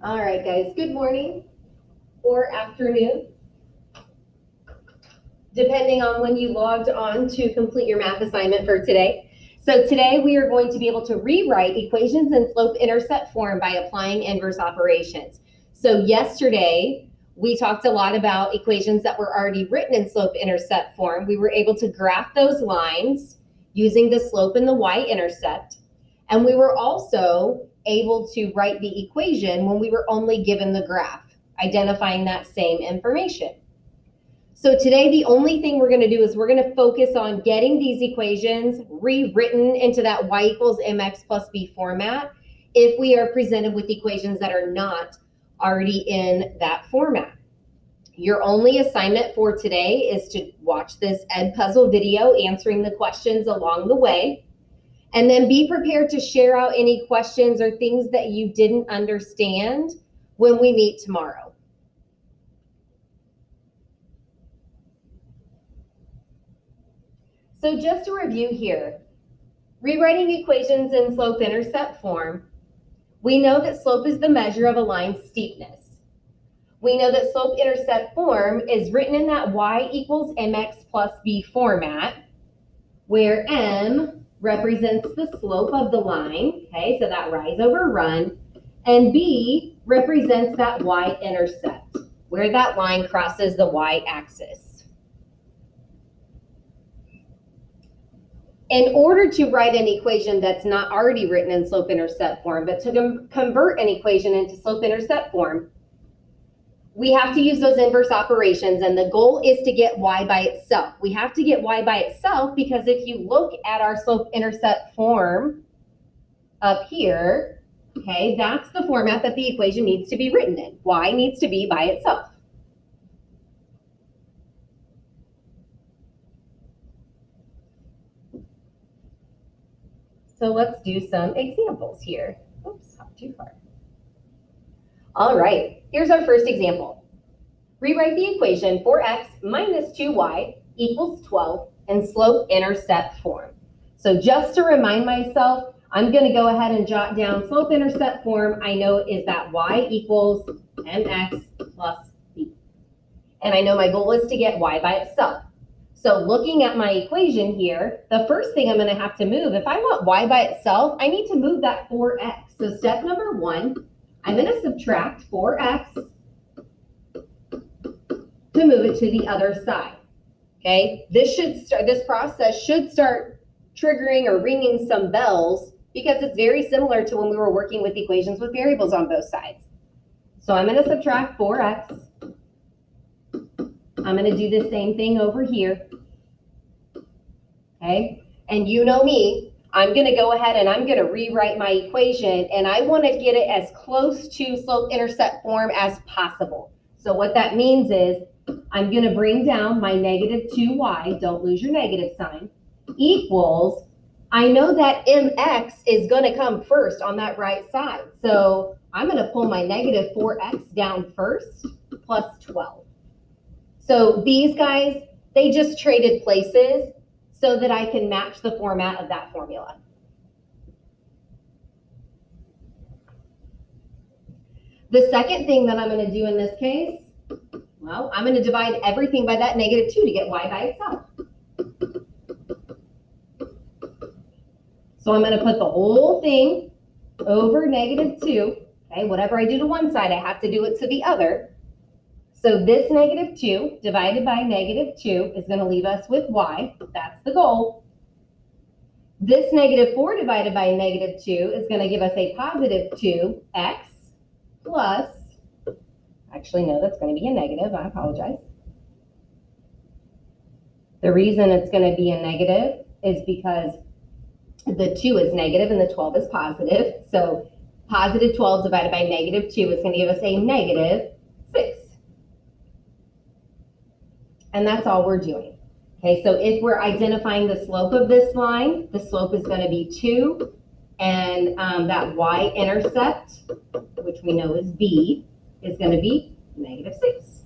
All right, guys, good morning or afternoon, depending on when you logged on to complete your math assignment for today. So today we are going to be able to rewrite equations in slope-intercept form by applying inverse operations. So yesterday, we talked a lot about equations that were already written in slope-intercept form. We were able to graph those lines using the slope and the y-intercept. And we were also able to write the equation when we were only given the graph, identifying that same information. So today, the only thing we're going to do is we're going to focus on getting these equations rewritten into that y equals mx plus b format if we are presented with equations that are not already in that format. Your only assignment for today is to watch this Edpuzzle video answering the questions along the way. And then be prepared to share out any questions or things that you didn't understand when we meet tomorrow. So just to review here, rewriting equations in slope-intercept form, we know that slope is the measure of a line's steepness. We know that slope-intercept form is written in that y equals mx plus b format, where m represents the slope of the line, okay, so that rise over run, and b represents that y-intercept, where that line crosses the y-axis. In order to write an equation that's not already written in slope-intercept form, but to convert an equation into slope-intercept form, we have to use those inverse operations, and the goal is to get y by itself. We have to get y by itself because if you look at our slope-intercept form up here, okay, that's the format that the equation needs to be written in. Y needs to be by itself. So let's do some examples here. Oops, not too far. All right, here's our first example. Rewrite the equation 4x minus 2y equals 12 in slope-intercept form. So just to remind myself, I'm going to go ahead and jot down slope-intercept form. I know is that y equals mx plus b. And I know my goal is to get y by itself. So looking at my equation here, the first thing I'm going to have to move, if I want y by itself, I need to move that 4x. So step number 1, I'm going to subtract 4x to move it to the other side. Okay, this process should start triggering or ringing some bells because it's very similar to when we were working with equations with variables on both sides. So I'm going to subtract 4x. I'm going to do the same thing over here. Okay, and you know me, I'm going to go ahead and I'm going to rewrite my equation, and I want to get it as close to slope-intercept form as possible. So what that means is I'm going to bring down my negative 2y, don't lose your negative sign, equals, I know that mx is going to come first on that right side. So I'm going to pull my negative 4x down first, plus 12. So these guys, they just traded places so that I can match the format of that formula. The second thing that I'm going to do in this case, well, I'm going to divide everything by that negative 2 to get y by itself. So I'm going to put the whole thing over negative 2. Okay, whatever I do to one side, I have to do it to the other. So this negative 2 divided by negative 2 is going to leave us with y. That's the goal. This negative 4 divided by negative 2 is going to give us a positive 2x plus, actually, no, that's going to be a negative. I apologize. The reason it's going to be a negative is because the 2 is negative and the 12 is positive. So positive 12 divided by negative 2 is going to give us a negative 6. And that's all we're doing. Okay, so if we're identifying the slope of this line, the slope is going to be 2, and that y-intercept, which we know is b, is going to be negative 6.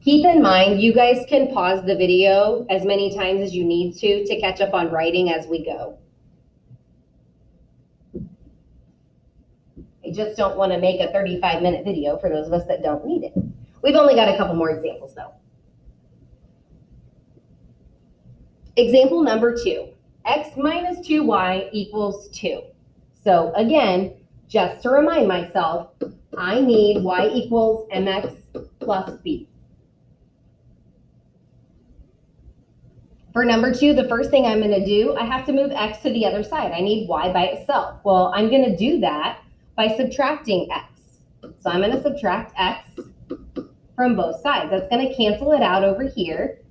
Keep in mind, you guys can pause the video as many times as you need to catch up on writing as we go. I just don't want to make a 35-minute video for those of us that don't need it. We've only got a couple more examples though. Example number 2, x minus 2y equals 2. So again, just to remind myself, I need y equals mx plus b. For number 2, the first thing I'm going to do, I have to move x to the other side. I need y by itself. Well, I'm going to do that by subtracting x. So I'm going to subtract x from both sides. That's going to cancel it out over here.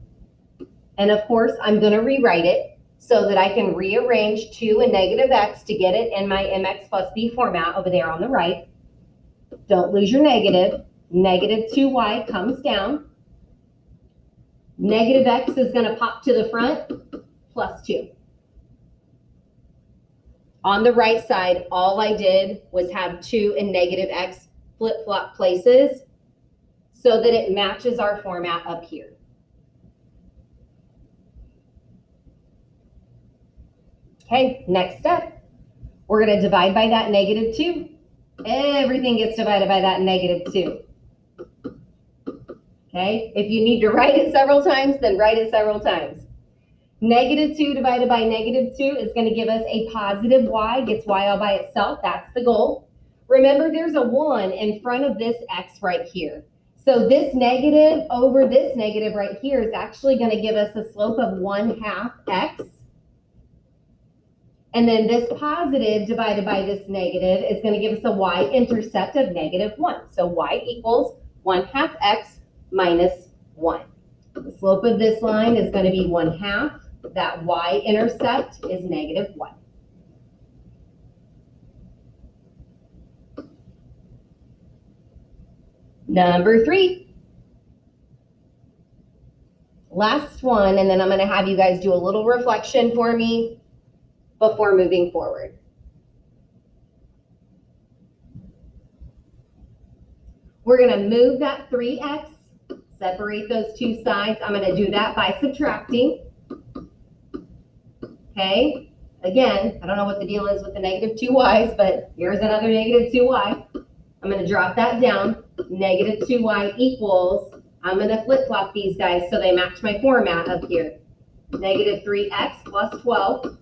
And of course, I'm going to rewrite it so that I can rearrange 2 and negative x to get it in my mx plus b format over there on the right. Don't lose your negative. Negative 2y comes down. Negative x is going to pop to the front, plus 2. On the right side, all I did was have 2 and negative x flip-flop places so that it matches our format up here. Okay, next step. We're going to divide by that negative 2. Everything gets divided by that negative 2. Okay, if you need to write it several times, then write it several times. Negative 2 divided by negative 2 is going to give us a positive y, gets y all by itself. That's the goal. Remember, there's a 1 in front of this x right here. So this negative over this negative right here is actually going to give us a slope of 1/2 x. And then this positive divided by this negative is going to give us a y-intercept of -1. So y equals 1/2 x minus 1. The slope of this line is going to be 1/2. That y-intercept is -1. Number 3. Last one, and then I'm going to have you guys do a little reflection for me before moving forward. We're going to move that 3x, separate those two sides. I'm going to do that by subtracting. Okay, again, I don't know what the deal is with the negative 2y's, but here's another negative 2y. I'm going to drop that down. Negative 2y equals, I'm going to flip-flop these guys so they match my format up here. Negative 3x plus 12.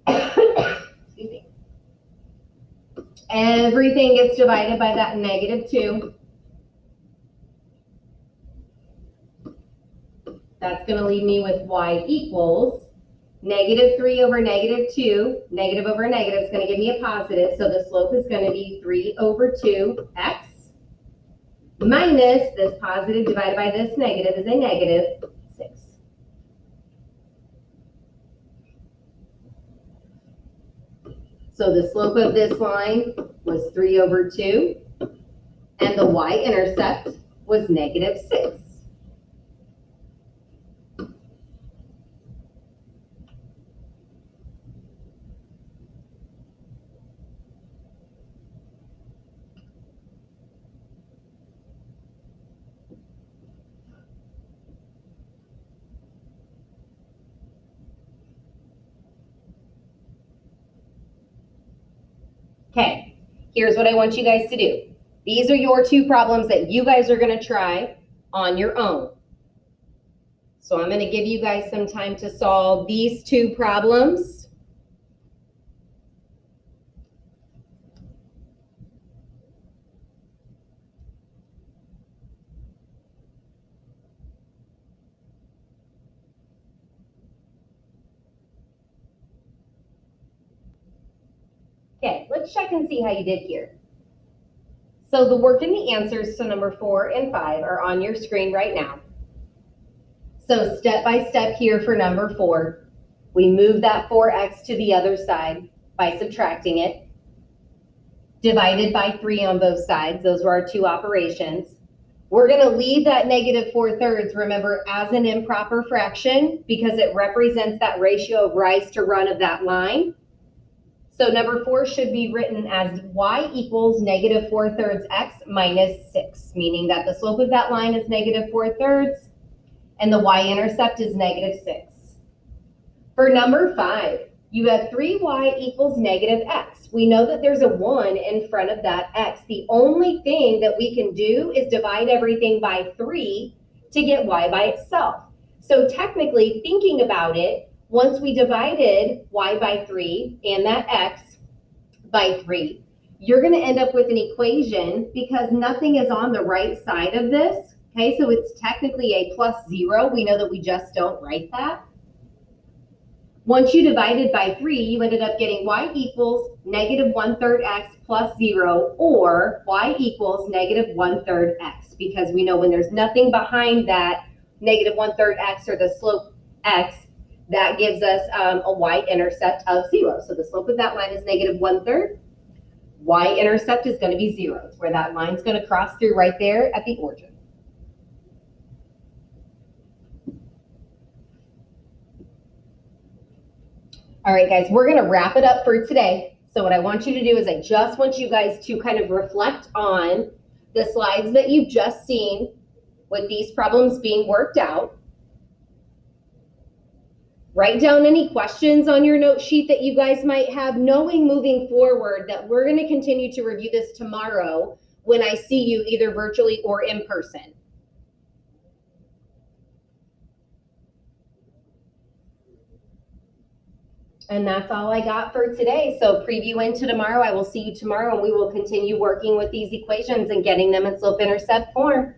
Excuse me. Everything gets divided by that negative 2. That's going to leave me with y equals negative 3 over negative 2. Negative over negative is going to give me a positive, so the slope is going to be 3 over 2x minus this positive divided by this negative is a negative 6. So the slope of this line was 3 over 2, and the y-intercept was negative 6. Okay, here's what I want you guys to do. These are your 2 problems that you guys are going to try on your own. So I'm going to give you guys some time to solve these 2 problems. Okay, let's check and see how you did here. So the work and the answers to number 4 and 5 are on your screen right now. So step by step here for number 4, we move that 4x to the other side by subtracting it. Divided by 3 on both sides. Those were our 2 operations. We're going to leave that negative 4/3, remember, as an improper fraction because it represents that ratio of rise to run of that line. So number 4 should be written as y equals negative 4/3 x minus 6, meaning that the slope of that line is negative 4/3 and the y-intercept is negative 6. For number 5, you have 3y equals negative x. We know that there's a 1 in front of that x. The only thing that we can do is divide everything by 3 to get y by itself. So technically, thinking about it, once we divided y by 3 and that x by 3, you're going to end up with an equation because nothing is on the right side of this. Okay, so it's technically a plus 0. We know that we just don't write that. Once you divided by 3, you ended up getting y equals negative 1/3 x plus 0, or y equals negative 1/3 x, because we know when there's nothing behind that negative 1/3 x or the slope x, that gives us a y-intercept of 0. So the slope of that line is negative 1/3. Y-intercept is going to be 0. It's where that line's going to cross through right there at the origin. All right, guys, we're going to wrap it up for today. So what I want you to do is I just want you guys to kind of reflect on the slides that you've just seen with these problems being worked out. Write down any questions on your note sheet that you guys might have, knowing moving forward that we're going to continue to review this tomorrow when I see you either virtually or in person. And that's all I got for today. So preview into tomorrow. I will see you tomorrow, and we will continue working with these equations and getting them in slope-intercept form.